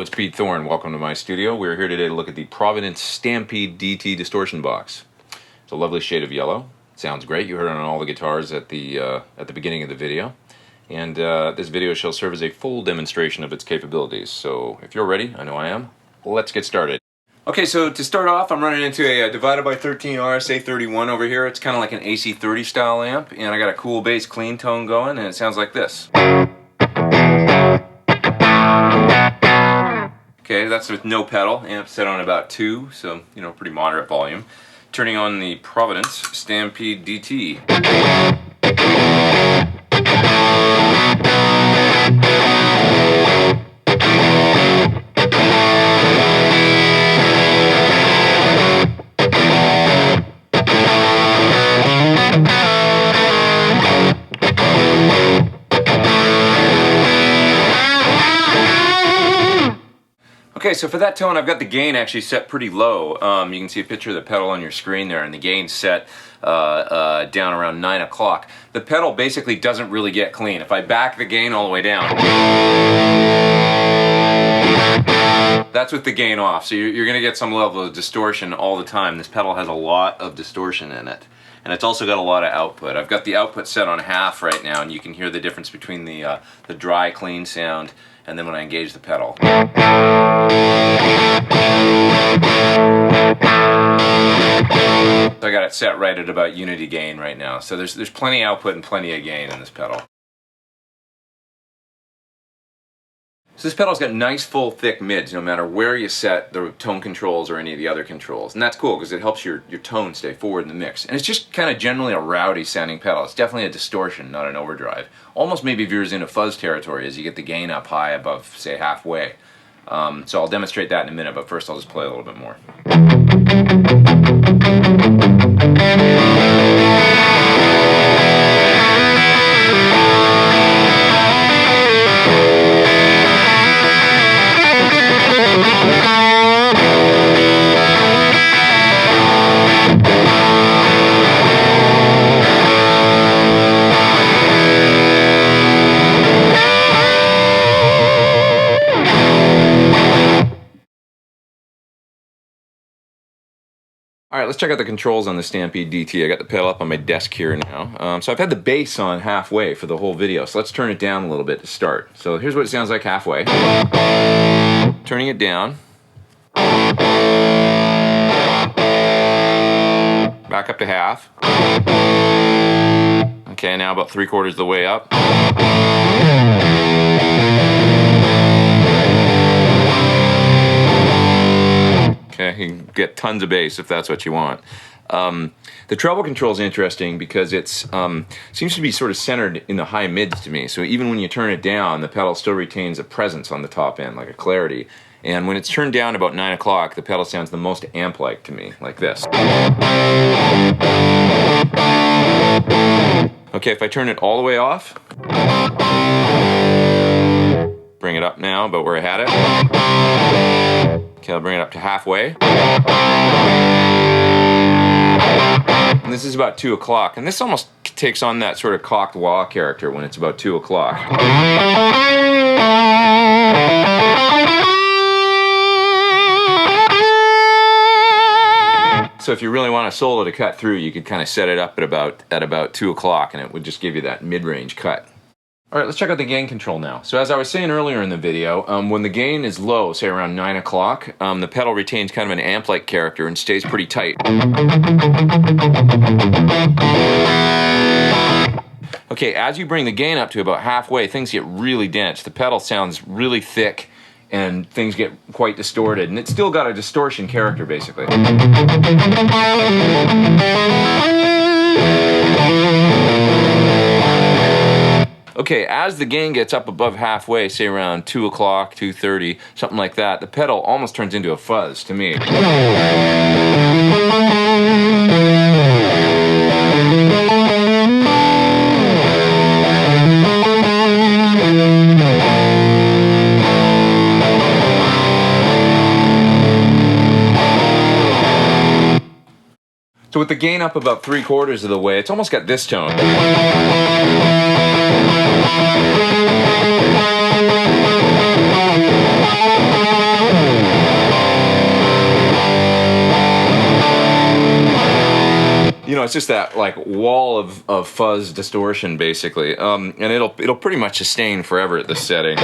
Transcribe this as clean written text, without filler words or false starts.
it's Pete Thorn. Welcome to my studio. We're here today to look at the Providence Stampede DT Distortion box. It's a lovely shade of yellow. It sounds great. You heard it on all the guitars at the beginning of the video. And this video shall serve as a full demonstration of its capabilities. So if you're ready, I know I am, let's get started. Okay, so to start off, I'm running into a divided by 13 RSA 31 over here. It's kind of like an AC 30 style amp, and I got a cool bass clean tone going, and it sounds like this. Okay, that's with no pedal. Amp set on about 2, so pretty moderate volume. Turning on the Providence Stampede DT. Okay, so for that tone, I've got the gain actually set pretty low. You can see a picture of the pedal on your screen there, and the gain set down around 9 o'clock. The pedal basically doesn't really get clean. If I back the gain all the way down, that's with the gain off. So you're going to get some level of distortion all the time. This pedal has a lot of distortion in it. And it's also got a lot of output. I've got the output set on half right now, and you can hear the difference between the dry, clean sound and then when I engage the pedal. So I got it set right at about unity gain right now. So there's plenty of output and plenty of gain in this pedal. So this pedal's got nice, full, thick mids, no matter where you set the tone controls or any of the other controls. And that's cool because it helps your tone stay forward in the mix. And it's just kind of generally a rowdy sounding pedal. It's definitely a distortion, not an overdrive. Almost maybe veers into fuzz territory as you get the gain up high above, say, halfway. So I'll demonstrate that in a minute, but first I'll just play a little bit more. Alright, let's check out the controls on the Stampede DT. I got the pedal up on my desk here now. So I've had the bass on halfway for the whole video, so let's turn it down a little bit to start. So here's what it sounds like halfway. Turning it down. Back up to half. Okay, now about 3/4 of the way up. Okay, you can get tons of bass if that's what you want. The treble control is interesting because it seems to be sort of centered in the high mids to me. So even when you turn it down, the pedal still retains a presence on the top end, like a clarity. And when it's turned down about 9 o'clock, the pedal sounds the most amp-like to me, like this. Okay, if I turn it all the way off, bring it up now, about where I had it. Okay, I'll bring it up to halfway. And this is about 2 o'clock. And this almost takes on that sort of cocked wah character when it's about 2 o'clock. So if you really want a solo to cut through, you could kind of set it up at about 2 o'clock, and it would just give you that mid-range cut. Alright, let's check out the gain control now. So as I was saying earlier in the video, when the gain is low, say around 9 o'clock, the pedal retains kind of an amp-like character and stays pretty tight. Okay, as you bring the gain up to about halfway, things get really dense. The pedal sounds really thick and things get quite distorted, and it's still got a distortion character basically. Okay, as the gain gets up above halfway, say around 2 o'clock, 2:30, something like that, the pedal almost turns into a fuzz to me. So with the gain up about 3/4 of the way, it's almost got this tone. you know, it's just that like wall of fuzz distortion basically, and it'll pretty much sustain forever at this setting.